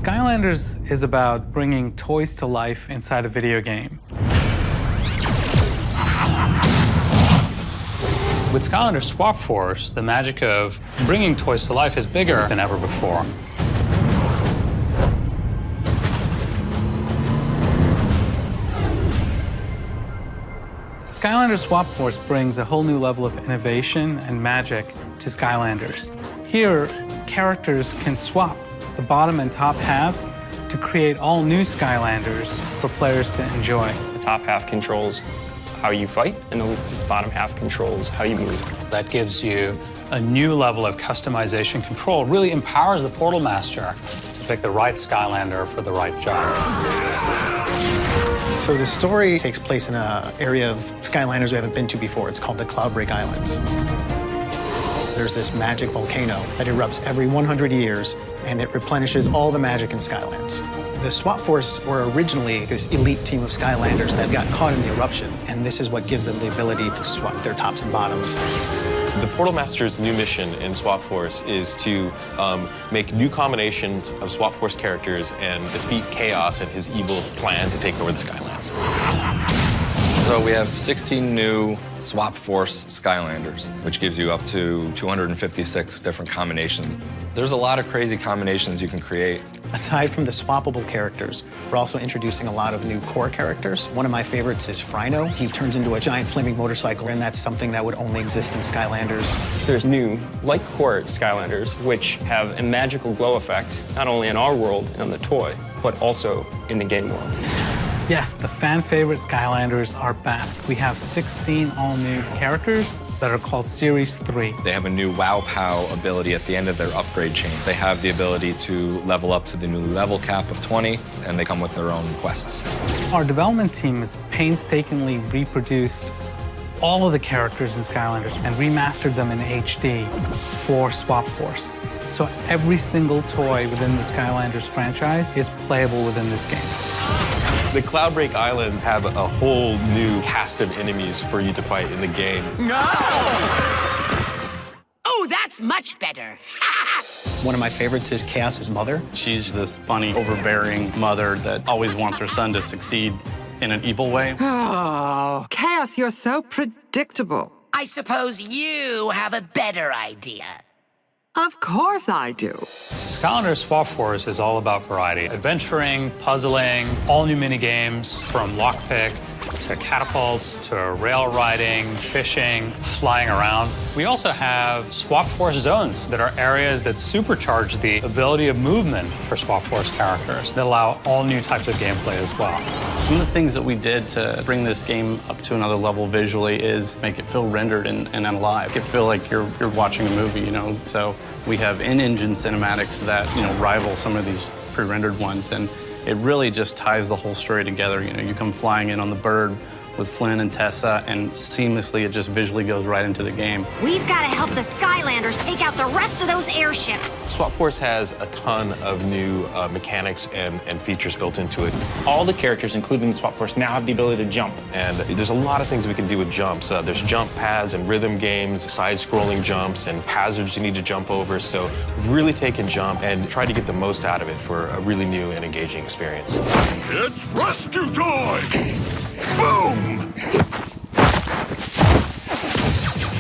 Skylanders is about bringing toys to life inside a video game. With Skylanders Swap Force, the magic of bringing toys to life is bigger than ever before. Skylanders Swap Force brings a whole new level of innovation and magic to Skylanders. Here, characters can swap the bottom and top halves to create all new Skylanders for players to enjoy. The top half controls how you fight, and the bottom half controls how you move. That gives you a new level of customization control. It really empowers the Portal Master to pick the right Skylander for the right job. So the story takes place in an area of Skylanders we haven't been to before. It's called the Cloudbreak Islands. There's this magic volcano that erupts every 100 years, and it replenishes all the magic in Skylands. The Swap Force were originally this elite team of Skylanders that got caught in the eruption, and this is what gives them the ability to swap their tops and bottoms. The Portal Master's new mission in Swap Force is to make new combinations of Swap Force characters and defeat Chaos and his evil plan to take over the Skylands. So we have 16 new Swap Force Skylanders, which gives you up to 256 different combinations. There's a lot of crazy combinations you can create. Aside from the swappable characters, we're also introducing a lot of new core characters. One of my favorites is Frino. He turns into a giant flaming motorcycle, and that's something that would only exist in Skylanders. There's new, like core Skylanders, which have a magical glow effect, not only in our world and the toy, but also in the game world. Yes, the fan-favorite Skylanders are back. We have 16 all-new characters that are called Series 3. They have a new Wow Pow ability at the end of their upgrade chain. They have the ability to level up to the new level cap of 20, and they come with their own quests. Our development team has painstakingly reproduced all of the characters in Skylanders and remastered them in HD for Swap Force. So every single toy within the Skylanders franchise is playable within this game. The Cloudbreak Islands have a whole new cast of enemies for you to fight in the game. Oh, that's much better. One of my favorites is Chaos's mother. She's this funny, overbearing mother that always wants her son to succeed in an evil way. Oh, Chaos, you're so predictable. I suppose you have a better idea. Of course I do. Skylanders Swap Force is all about variety. Adventuring, puzzling, all new mini games from lockpick to catapults to rail riding, fishing, flying around. We also have Swap Force zones that are areas that supercharge the ability of movement for Swap Force characters that allow all new types of gameplay as well. Some of the things that we did to bring this game up to another level visually is make it feel rendered and alive. Make it feel like you're watching a movie, you know? So we have in-engine cinematics that, you know, rival some of these pre-rendered ones, and it really just ties the whole story together. You know, you come flying in on the bird with Flynn and Tessa, and seamlessly it just visually goes right into the game. We've got to help the Skylanders take out the rest of those airships. Swap Force has a ton of new mechanics and features built into it. All the characters, including the Swap Force, now have the ability to jump. And there's a lot of things we can do with jumps. There's jump pads and rhythm games, side-scrolling jumps, and hazards you need to jump over. So we've really taken jump and tried to get the most out of it for a really new and engaging experience. It's rescue time! Boom!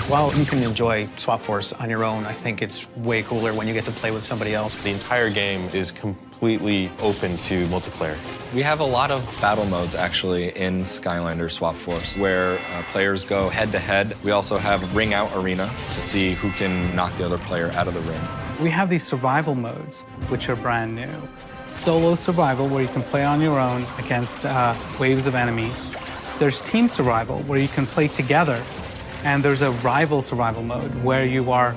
While you can enjoy Swap Force on your own, I think it's way cooler when you get to play with somebody else. The entire game is completely open to multiplayer. We have a lot of battle modes, actually, in Skylanders Swap Force, where players go head-to-head. We also have Ring Out Arena to see who can knock the other player out of the ring. We have these survival modes, which are brand new. Solo survival, where you can play on your own against waves of enemies. There's team survival, where you can play together. And there's a rival survival mode, where you are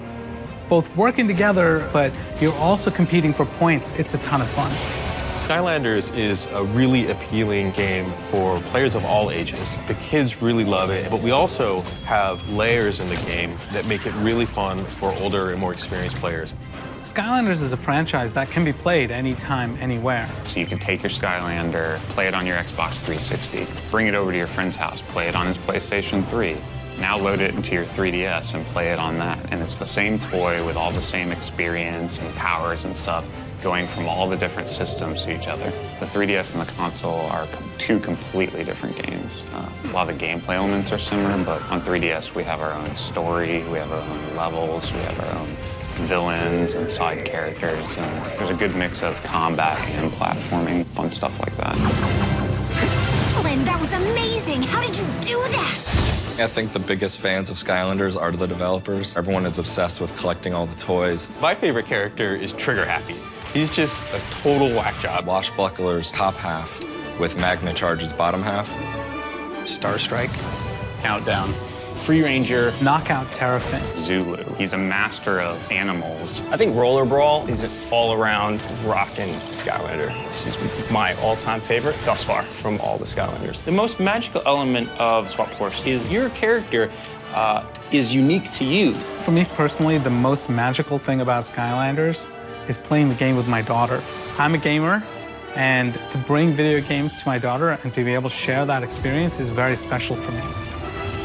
both working together, but you're also competing for points. It's a ton of fun. Skylanders is a really appealing game for players of all ages. The kids really love it, but we also have layers in the game that make it really fun for older and more experienced players. Skylanders is a franchise that can be played anytime, anywhere. So you can take your Skylander, play it on your Xbox 360, bring it over to your friend's house, play it on his PlayStation 3. Now load it into your 3DS and play it on that. And it's the same toy with all the same experience and powers and stuff. going from all the different systems to each other. The 3DS and the console are two completely different games. A lot of the gameplay elements are similar, but on 3DS we have our own story, we have our own levels, we have our own villains and side characters, and there's a good mix of combat and platforming, fun stuff like that. Flynn, that was amazing! How did you do that? I think the biggest fans of Skylanders are the developers. Everyone is obsessed with collecting all the toys. My favorite character is Trigger Happy. He's just a total whack job. Washbuckler's top half with Magna Charge's bottom half. Starstrike. Countdown. Free Ranger. Knockout Terrafin. Zulu, he's a master of animals. I think Roller Brawl is an all-around rockin' Skylander. She's my all-time favorite thus far from all the Skylanders. The most magical element of Swap Force is your character is unique to you. For me personally, the most magical thing about Skylanders is playing the game with my daughter. I'm a gamer, and to bring video games to my daughter and to be able to share that experience is very special for me.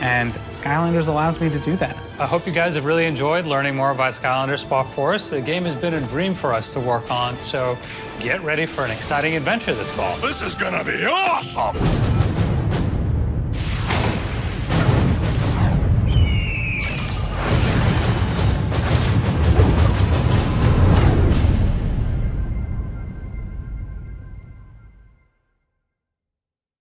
And Skylanders allows me to do that. I hope you guys have really enjoyed learning more about Skylanders Swap Force. The game has been a dream for us to work on, so get ready for an exciting adventure this fall. This is gonna be awesome!